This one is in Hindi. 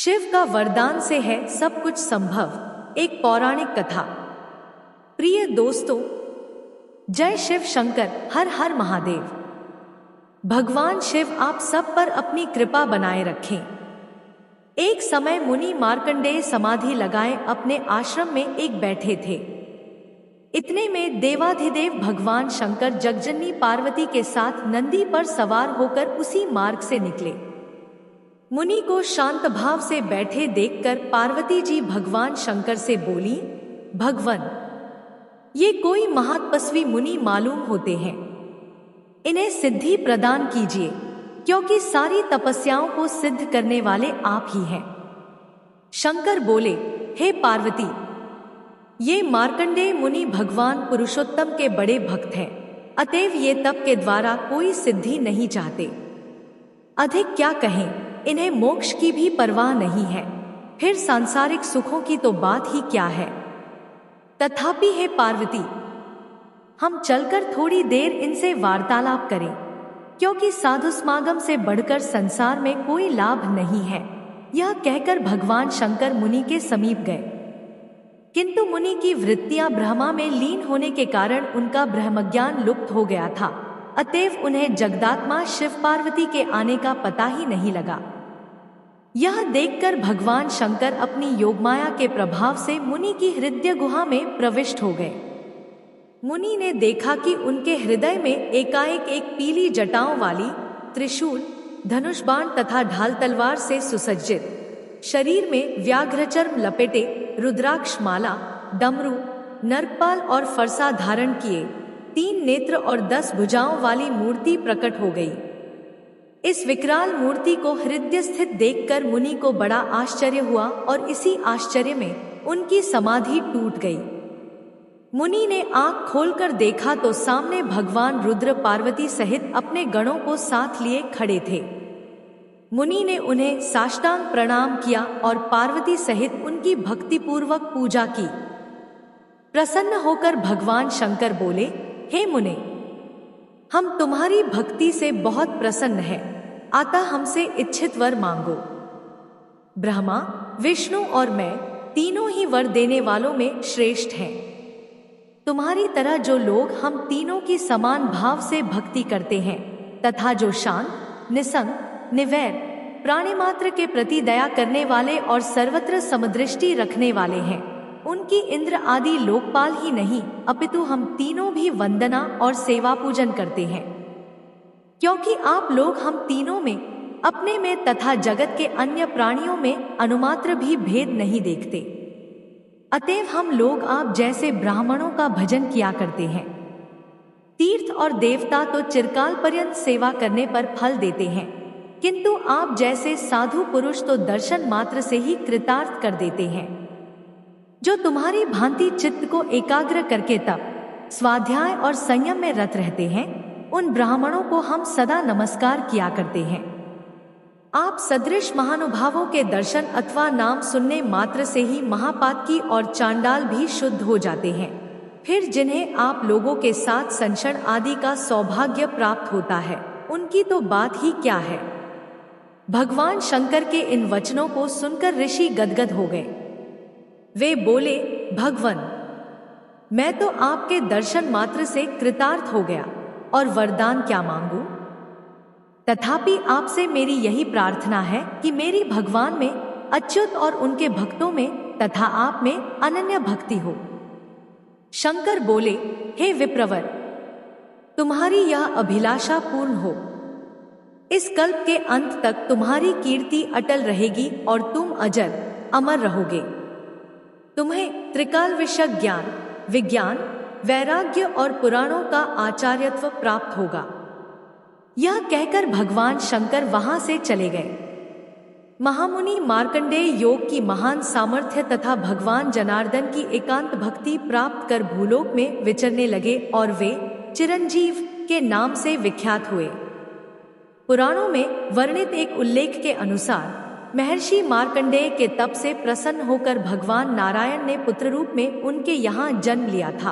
शिव का वरदान से है सब कुछ संभव। एक पौराणिक कथा। प्रिय दोस्तों, जय शिव शंकर, हर हर महादेव। भगवान शिव आप सब पर अपनी कृपा बनाए रखें। एक समय मुनि मार्कंडेय समाधि लगाए अपने आश्रम में एक बैठे थे। इतने में देवाधिदेव भगवान शंकर जगजननी पार्वती के साथ नंदी पर सवार होकर उसी मार्ग से निकले। मुनि को शांत भाव से बैठे देखकर पार्वती जी भगवान शंकर से बोली, भगवन, ये कोई महातपस्वी मुनि मालूम होते हैं, इन्हें सिद्धि प्रदान कीजिए, क्योंकि सारी तपस्याओं को सिद्ध करने वाले आप ही हैं। शंकर बोले, हे पार्वती, ये मार्कंडेय मुनि भगवान पुरुषोत्तम के बड़े भक्त हैं, अतएव ये तप के द्वारा कोई सिद्धि नहीं चाहते। अधिक क्या कहें, इन्हें मोक्ष की भी परवाह नहीं है, फिर सांसारिक सुखों की तो बात ही क्या है। तथापि हे पार्वती, हम चलकर थोड़ी देर इनसे वार्तालाप करें, क्योंकि साधु समागम से बढ़कर संसार में कोई लाभ नहीं है। यह कहकर भगवान शंकर मुनि के समीप गए, किंतु मुनि की वृत्तियां ब्रह्मा में लीन होने के कारण उनका ब्रह्मज्ञान लुप्त हो गया था, अतएव उन्हें जगदात्मा शिव पार्वती के आने का पता ही नहीं लगा। यह देखकर भगवान शंकर अपनी योगमाया के प्रभाव से मुनि की हृदय गुहा में प्रविष्ट हो गए। मुनि ने देखा कि उनके हृदय में एकाएक एक पीली जटाओं वाली त्रिशूल, धनुष बाण तथा ढाल तलवार से सुसज्जित, शरीर में व्याघ्रचर्म लपेटे, रुद्राक्ष माला, डमरू, नरपाल और फरसा धारण किए 3 नेत्र और 10 भुजाओं वाली मूर्ति प्रकट हो गई। इस विकराल मूर्ति को हृदय स्थित देखकर मुनि को बड़ा आश्चर्य हुआ और इसी आश्चर्य में उनकी समाधि टूट गई। मुनि ने आंख खोलकर देखा तो सामने भगवान रुद्र पार्वती सहित अपने गणों को साथ लिए खड़े थे। मुनि ने उन्हें साष्टांग प्रणाम किया और पार्वती सहित उनकी भक्तिपूर्वक पूजा की। प्रसन्न होकर भगवान शंकर बोले, हे मुने, हम तुम्हारी भक्ति से बहुत प्रसन्न हैं, अतः हमसे इच्छित वर मांगो। ब्रह्मा, विष्णु और मैं तीनों ही वर देने वालों में श्रेष्ठ हैं। तुम्हारी तरह जो लोग हम तीनों की समान भाव से भक्ति करते हैं तथा जो शांत, निसंग, निवैर, प्राणी मात्र के प्रति दया करने वाले और सर्वत्र समदृष्टि रखने वाले हैं, उनकी इंद्र आदि लोकपाल ही नहीं अपितु हम तीनों भी वंदना और सेवा पूजन करते हैं, क्योंकि आप लोग हम तीनों में, अपने में तथा जगत के अन्य प्राणियों में अनुमात्र भी भेद नहीं देखते। अतएव हम लोग आप जैसे ब्राह्मणों का भजन किया करते हैं। तीर्थ और देवता तो चिरकाल पर्यंत सेवा करने पर फल देते हैं, किंतु आप जैसे साधु पुरुष तो दर्शन मात्र से ही कृतार्थ कर देते हैं। जो तुम्हारी भांति चित्त को एकाग्र करके तप, स्वाध्याय और संयम में रत रहते हैं, उन ब्राह्मणों को हम सदा नमस्कार किया करते हैं। आप सदृश महानुभावों के दर्शन अथवा नाम सुनने मात्र से ही महापातकी और चांडाल भी शुद्ध हो जाते हैं। फिर जिन्हें आप लोगों के साथ संशण आदि का सौभाग्य प्राप्त होता है, उनकी तो बात ही क्या है। भगवान शंकर के इन वचनों को सुनकर ऋषि गदगद हो गए। वे बोले, भगवन, मैं तो आपके दर्शन मात्र से कृतार्थ हो गया और वरदान क्या मांगू। तथापि आपसे मेरी यही प्रार्थना है कि मेरी भगवान में, अच्युत और उनके भक्तों में तथा आप में अनन्य भक्ति हो। शंकर बोले, हे विप्रवर, तुम्हारी यह अभिलाषा पूर्ण हो। इस कल्प के अंत तक तुम्हारी कीर्ति अटल रहेगी और तुम अजर अमर रहोगे। तुम्हें त्रिकाल विषय ज्ञान, विज्ञान, वैराग्य और पुराणों का आचार्यत्व प्राप्त होगा। यह कहकर भगवान शंकर वहां से चले गए। महामुनि मार्कंडेय योग की महान सामर्थ्य तथा भगवान जनार्दन की एकांत भक्ति प्राप्त कर भूलोक में विचरने लगे और वे चिरंजीव के नाम से विख्यात हुए। पुराणों में वर्णित एक उल्लेख के अनुसार महर्षि मार्कंडेय के तप से प्रसन्न होकर भगवान नारायण ने पुत्र रूप में उनके यहाँ जन्म लिया था।